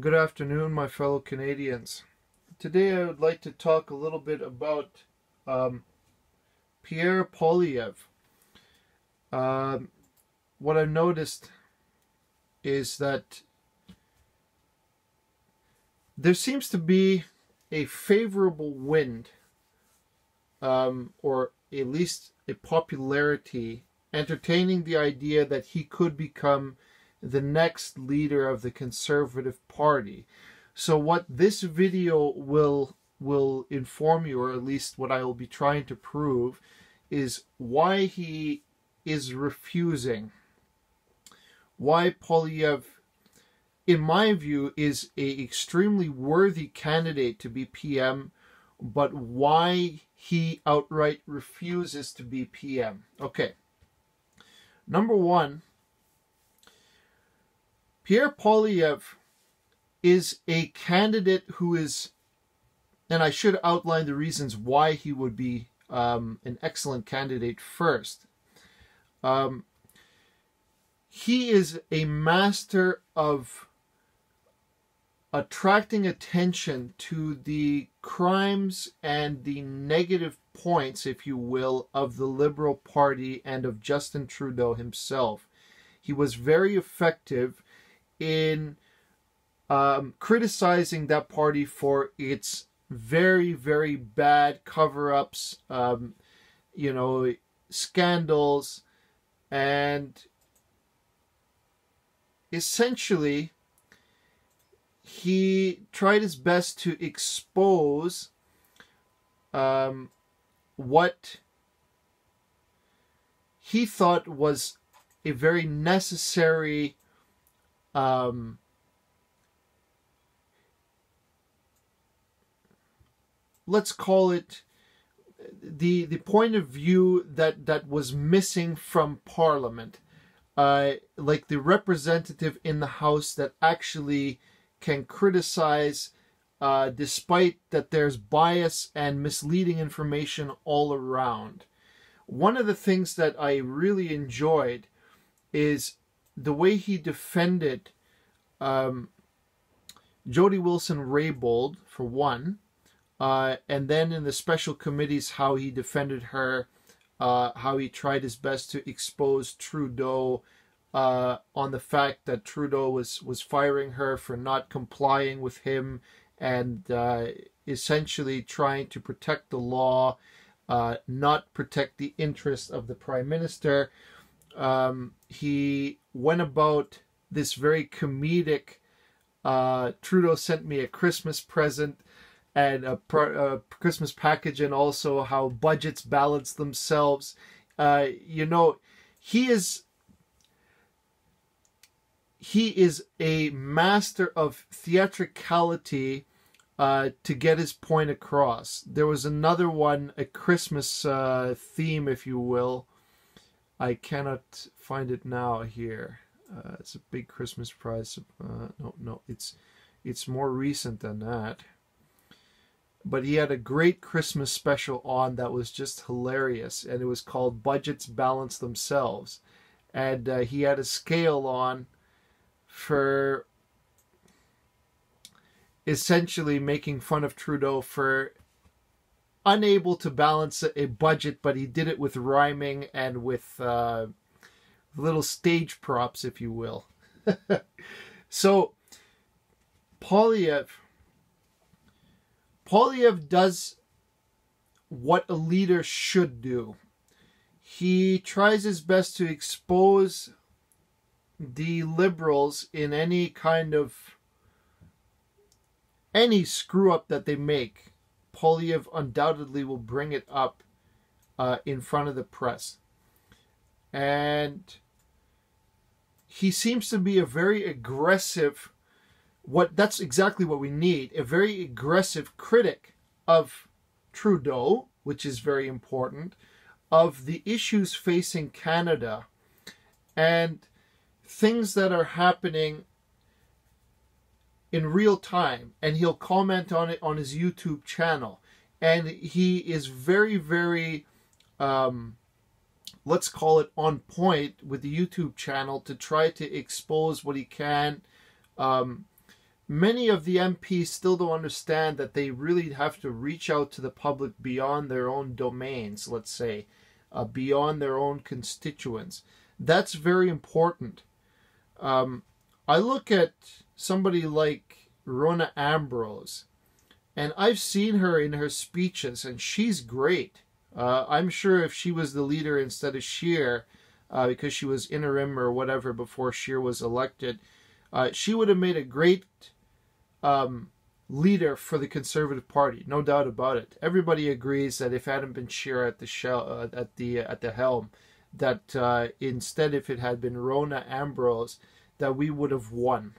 Good afternoon, my fellow Canadians. Today I would like to talk a little bit about Pierre Poilievre. What I've noticed is that there seems to be a favorable wind, or at least a popularity, entertaining the idea that he could become the next leader of the Conservative Party. So what this video will inform you, or at least what I will be trying to prove, is why he is refusing. Why Poilievre, in my view, is a extremely worthy candidate to be PM, but why he outright refuses to be PM. Okay. Number one, Pierre Poilievre is a candidate who is, and I should outline the reasons why he would be an excellent candidate first. He is a master of attracting attention to the crimes and the negative points, if you will, of the Liberal Party and of Justin Trudeau himself. He was very effective in criticizing that party for its very, very bad cover-ups, scandals, and essentially he tried his best to expose what he thought was a very necessary let's call it the point of view that was missing from Parliament, like the representative in the House that actually can criticize despite that there's bias and misleading information all around. One of the things that I really enjoyed is the way he defended Jody Wilson-Raybould, for one, and then in the special committees, how he defended her, how he tried his best to expose Trudeau on the fact that Trudeau was firing her for not complying with him and essentially trying to protect the law, not protect the interests of the Prime Minister. He went about this very comedic, Trudeau sent me a Christmas present and a Christmas package, and also how budgets balance themselves. He is a master of theatricality to get his point across. There was another one, a Christmas theme, if you will. I cannot find it now here. It's a big Christmas prize. No, it's more recent than that. But he had a great Christmas special on that was just hilarious, and it was called Budgets Balance Themselves. And he had a scale on for essentially making fun of Trudeau for unable to balance a budget, but he did it with rhyming and with little stage props, if you will. So Poilievre does what a leader should do. He tries his best to expose the Liberals in any kind of any screw up that they make. Poilievre undoubtedly will bring it up in front of the press. And he seems to be a very aggressive, that's exactly what we need, a very aggressive critic of Trudeau, which is very important, of the issues facing Canada and things that are happening in real time, and he'll comment on it on his YouTube channel. And he is very, very let's call it on point with the YouTube channel to try to expose what he can, many of the MPs still don't understand that they really have to reach out to the public beyond their own domains, let's say, beyond their own constituents. That's very important. I look at somebody like Rona Ambrose, and I've seen her in her speeches, and she's great. I'm sure if she was the leader instead of Scheer, because she was interim or whatever before Scheer was elected, she would have made a great leader for the Conservative Party, no doubt about it. Everybody agrees that if it hadn't been Scheer at the helm, that instead, if it had been Rona Ambrose, that we would have won.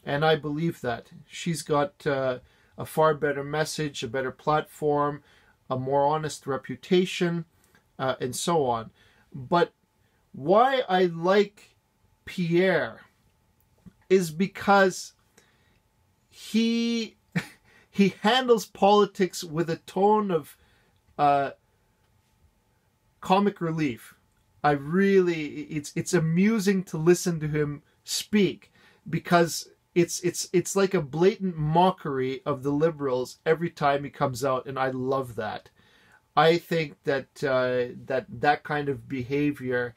And I believe that. She's got a far better message, a better platform, a more honest reputation, and so on. But why I like Pierre is because he handles politics with a tone of comic relief. It's amusing to listen to him speak, because it's like a blatant mockery of the Liberals every time he comes out, and I love that. I think that that kind of behavior,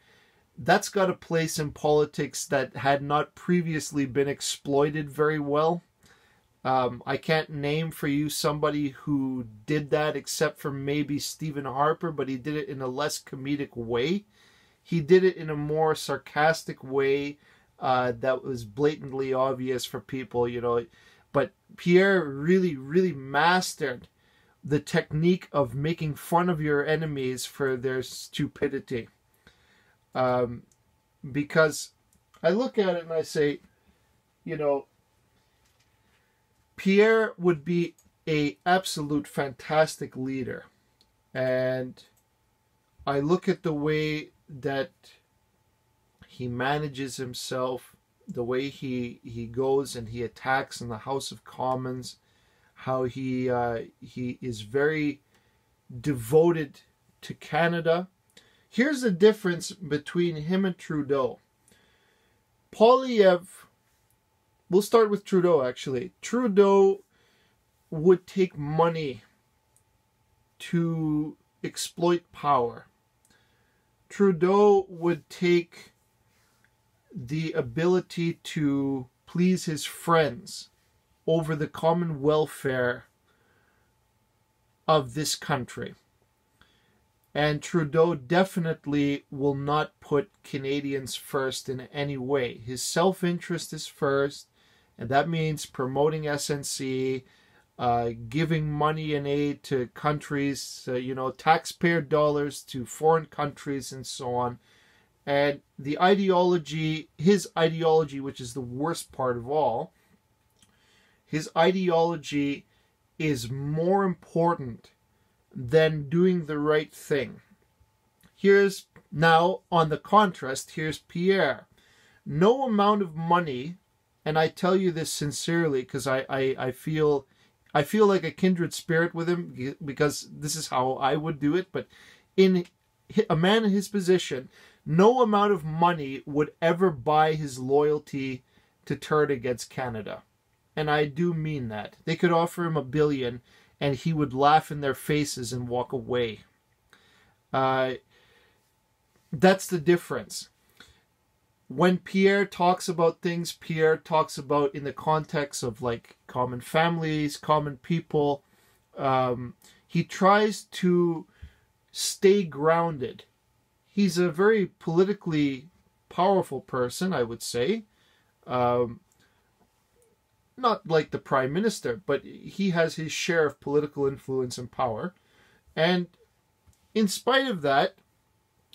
that's got a place in politics that had not previously been exploited very well. I can't name for you somebody who did that except for maybe Stephen Harper, but he did it in a less comedic way. He did it in a more sarcastic way that was blatantly obvious for people, you know. But Pierre really, really mastered the technique of making fun of your enemies for their stupidity. Because I look at it and I say, you know, Pierre would be an absolute fantastic leader. And I look at the way that he manages himself, the way he goes and he attacks in the House of Commons, how he is very devoted to Canada. Here's the difference between him and Trudeau. Poilievre, we'll start with Trudeau actually. Trudeau would take money to exploit power. Trudeau would take the ability to please his friends over the common welfare of this country. And Trudeau definitely will not put Canadians first in any way. His self-interest is first, and that means promoting SNC, giving money and aid to countries, taxpayer dollars to foreign countries and so on. And the ideology, his ideology, which is the worst part of all, his ideology is more important than doing the right thing. Here's, now, on the contrast, here's Pierre. No amount of money, and I tell you this sincerely because I feel like a kindred spirit with him, because this is how I would do it, but in a man in his position, no amount of money would ever buy his loyalty to turn against Canada. And I do mean that. They could offer him $1 billion and he would laugh in their faces and walk away. That's the difference. When Pierre talks about things, Pierre talks about in the context of like common families, common people. He tries to stay grounded. He's a very politically powerful person, I would say. Not like the Prime Minister, but he has his share of political influence and power. And in spite of that,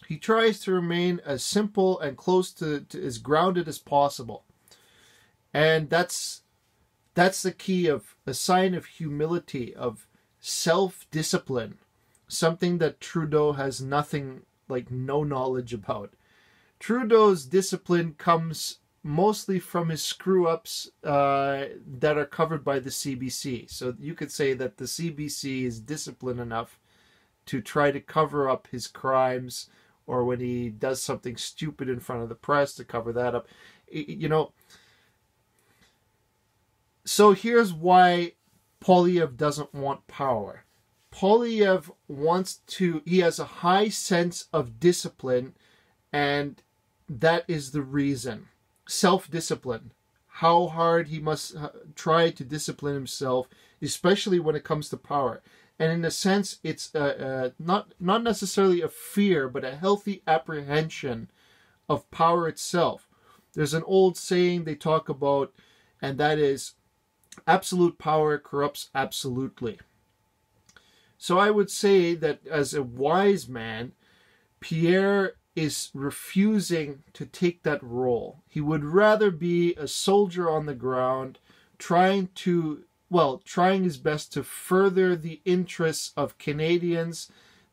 he tries to remain as simple and close to as grounded as possible. And that's the key of a sign of humility, of self-discipline, something that Trudeau has nothing, like no knowledge about. Trudeau's discipline comes mostly from his screw-ups that are covered by the CBC. So you could say that the CBC is disciplined enough to try to cover up his crimes, or when he does something stupid in front of the press to cover that up. So here's why Poilievre doesn't want power. Poilievre he has a high sense of discipline, and that is the reason. Self-discipline. How hard he must try to discipline himself, especially when it comes to power. And in a sense, it's not necessarily a fear, but a healthy apprehension of power itself. There's an old saying they talk about, and that is, absolute power corrupts absolutely. So I would say that as a wise man, Pierre is refusing to take that role. He would rather be a soldier on the ground, trying his best to further the interests of Canadians,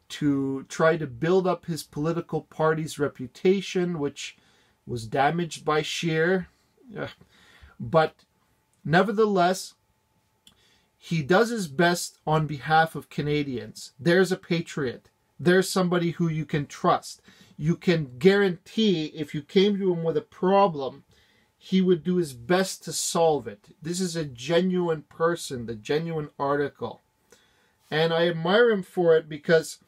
to try to build up his political party's reputation, which was damaged by Scheer. But nevertheless, he does his best on behalf of Canadians. There's a patriot. There's somebody who you can trust. You can guarantee if you came to him with a problem, he would do his best to solve it. This is a genuine person, the genuine article. And I admire him for it because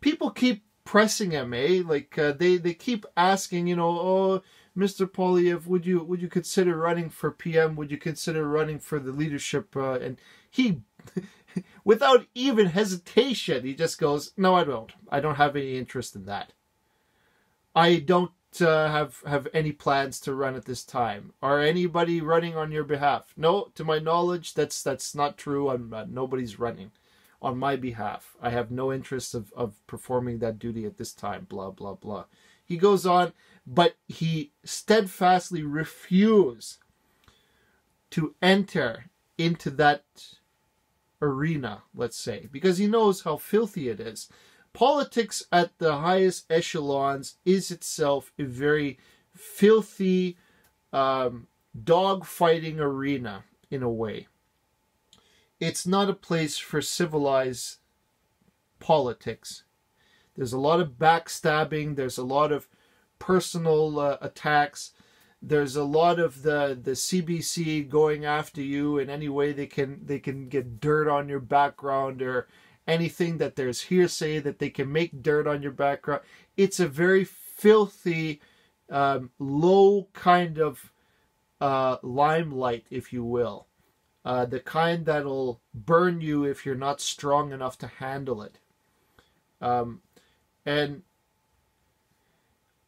people keep pressing him, Like they keep asking, oh, Mr. Poilievre, would you consider running for PM? Would you consider running for the leadership? And he, without even hesitation, he just goes, no, I don't. I don't have any interest in that. I don't have any plans to run at this time. Are anybody running on your behalf? No, to my knowledge, that's not true. Nobody's running on my behalf. I have no interest of performing that duty at this time. Blah, blah, blah. He goes on, but he steadfastly refused to enter into that arena, let's say, because he knows how filthy it is. Politics at the highest echelons is itself a very filthy dog-fighting arena, in a way. It's not a place for civilized politics. There's a lot of backstabbing. There's a lot of personal attacks. There's a lot of the CBC going after you in any way they can get dirt on your background, or anything that there's hearsay that they can make dirt on your background. It's a very filthy, low kind of limelight, if you will. The kind that'll burn you if you're not strong enough to handle it. And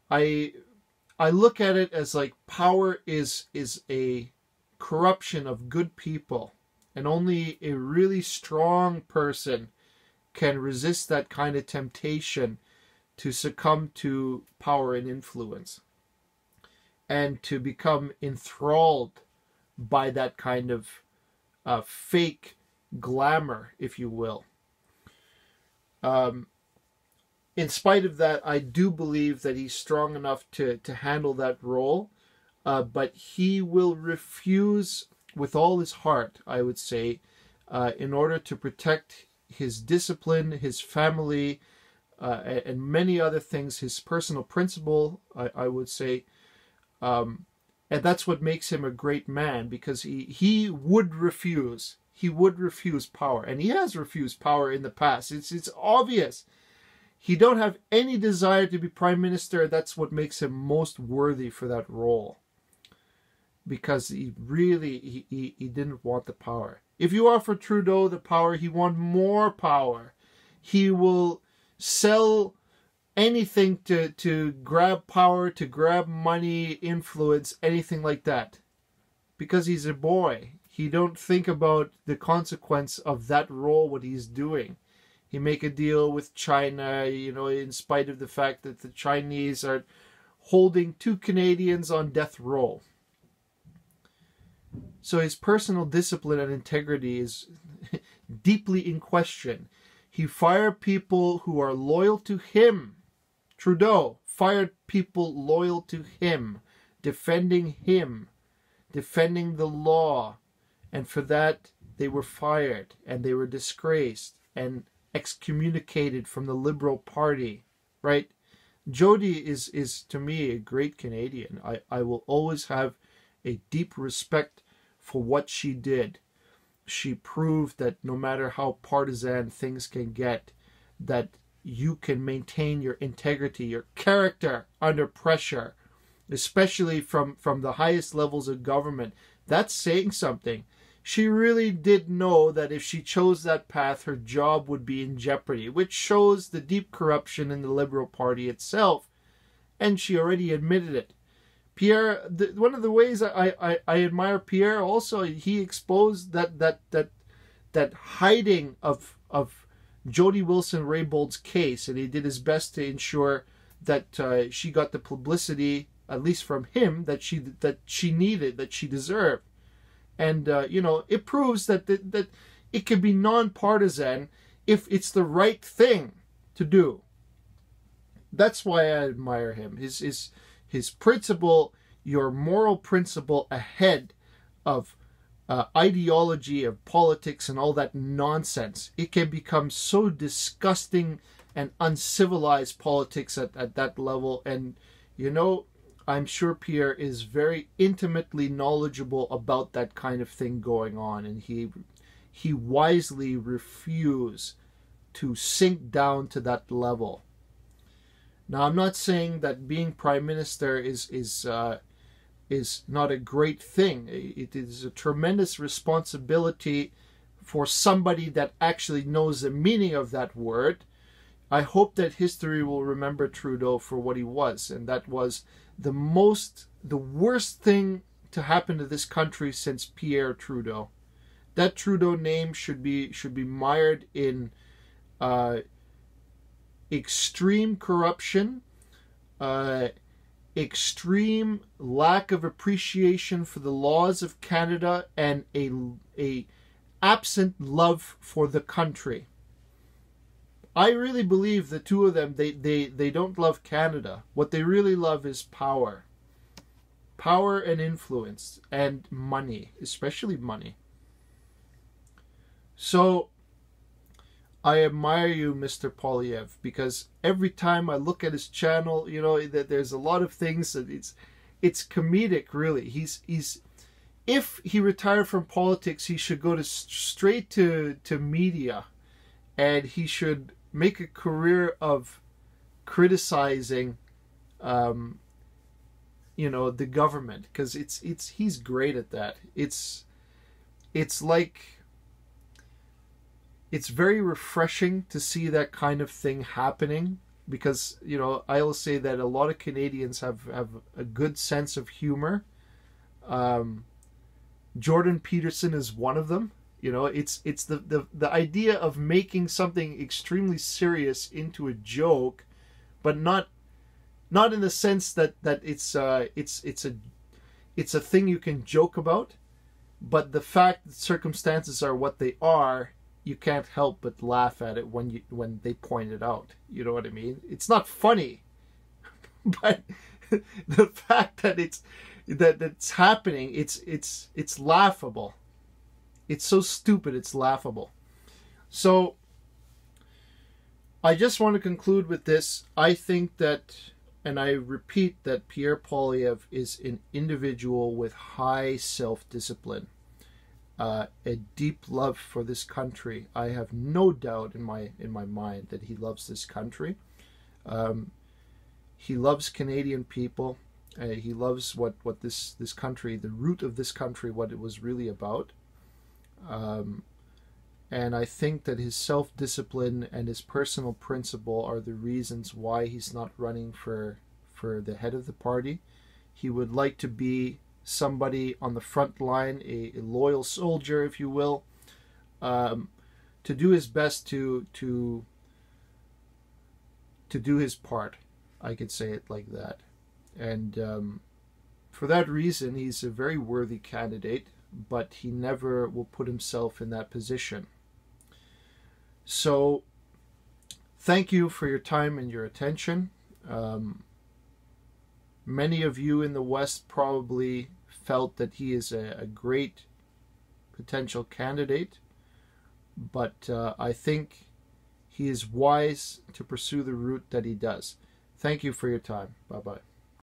I look at it as like power is a corruption of good people, and only a really strong person can resist that kind of temptation to succumb to power and influence, and to become enthralled by that kind of fake glamour, if you will. In spite of that, I do believe that he's strong enough to handle that role, but he will refuse with all his heart, I would say, in order to protect his discipline, his family, and many other things, his personal principle, I would say. And that's what makes him a great man, because he would refuse. He would refuse power, and he has refused power in the past. It's obvious. He don't have any desire to be prime minister. That's what makes him most worthy for that role, because he didn't want the power. If you offer Trudeau the power, he wants more power. He will sell anything to grab power, to grab money, influence, anything like that. Because he's a boy. He don't think about the consequence of that role, what he's doing. He make a deal with China, in spite of the fact that the Chinese are holding 2 Canadians on death row. So his personal discipline and integrity is deeply in question. He fired people who are loyal to him. Trudeau fired people loyal to him, defending the law. And for that, they were fired, and they were disgraced and excommunicated from the Liberal Party, right? Jody is to me a great Canadian. I will always have a deep respect for what she did. She proved that no matter how partisan things can get, that you can maintain your integrity, your character under pressure, especially from the highest levels of government. That's saying something. She really did know that if she chose that path, her job would be in jeopardy, which shows the deep corruption in the Liberal Party itself. And she already admitted it. Pierre, one of the ways I admire Pierre also, he exposed that hiding of Jody Wilson-Raybould's case, and he did his best to ensure that she got the publicity, at least from him, that she needed, that she deserved. And it proves that it can be non-partisan if it's the right thing to do. That's why I admire him. His principle, your moral principle ahead of ideology of politics and all that nonsense. It can become so disgusting and uncivilized politics at that level. And, I'm sure Pierre is very intimately knowledgeable about that kind of thing going on. And he wisely refused to sink down to that level. Now, I'm not saying that being prime minister is not a great thing. It is a tremendous responsibility for somebody that actually knows the meaning of that word. I hope that history will remember Trudeau for what he was, and that was the worst thing to happen to this country since Pierre Trudeau. That Trudeau name should be mired in extreme corruption, extreme lack of appreciation for the laws of Canada, and a absent love for the country. I really believe the two of them, they don't love Canada. What they really love is power. Power and influence and money, especially money. So I admire you, Mr. Poilievre, because every time I look at his channel, that there's a lot of things that it's comedic, really. He's if he retired from politics, he should go straight to media, and he should make a career of criticizing the government, because he's great at that. It's very refreshing to see that kind of thing happening, because I will say that a lot of Canadians have a good sense of humor. Jordan Peterson is one of them. It's the idea of making something extremely serious into a joke, but not in the sense that it's a thing you can joke about, but the fact that circumstances are what they are, you can't help but laugh at it when they point it out. You know what I mean? It's not funny, but the fact that it's happening, it's laughable. It's so stupid, it's laughable. So I just want to conclude with this. I think that, and I repeat, that Pierre Poilievre is an individual with high self-discipline, a deep love for this country. I have no doubt in my mind that he loves this country. He loves Canadian people. He loves what this country, the root of this country, what it was really about. And I think that his self-discipline and his personal principle are the reasons why he's not running for the head of the party. He would like to be somebody on the front line, a loyal soldier, if you will, to do his best to do his part. I could say it like that. And for that reason, he's a very worthy candidate, but he never will put himself in that position. So, thank you for your time and your attention. Many of you in the West probably felt that he is a great potential candidate, but I think he is wise to pursue the route that he does. Thank you for your time. Bye-bye.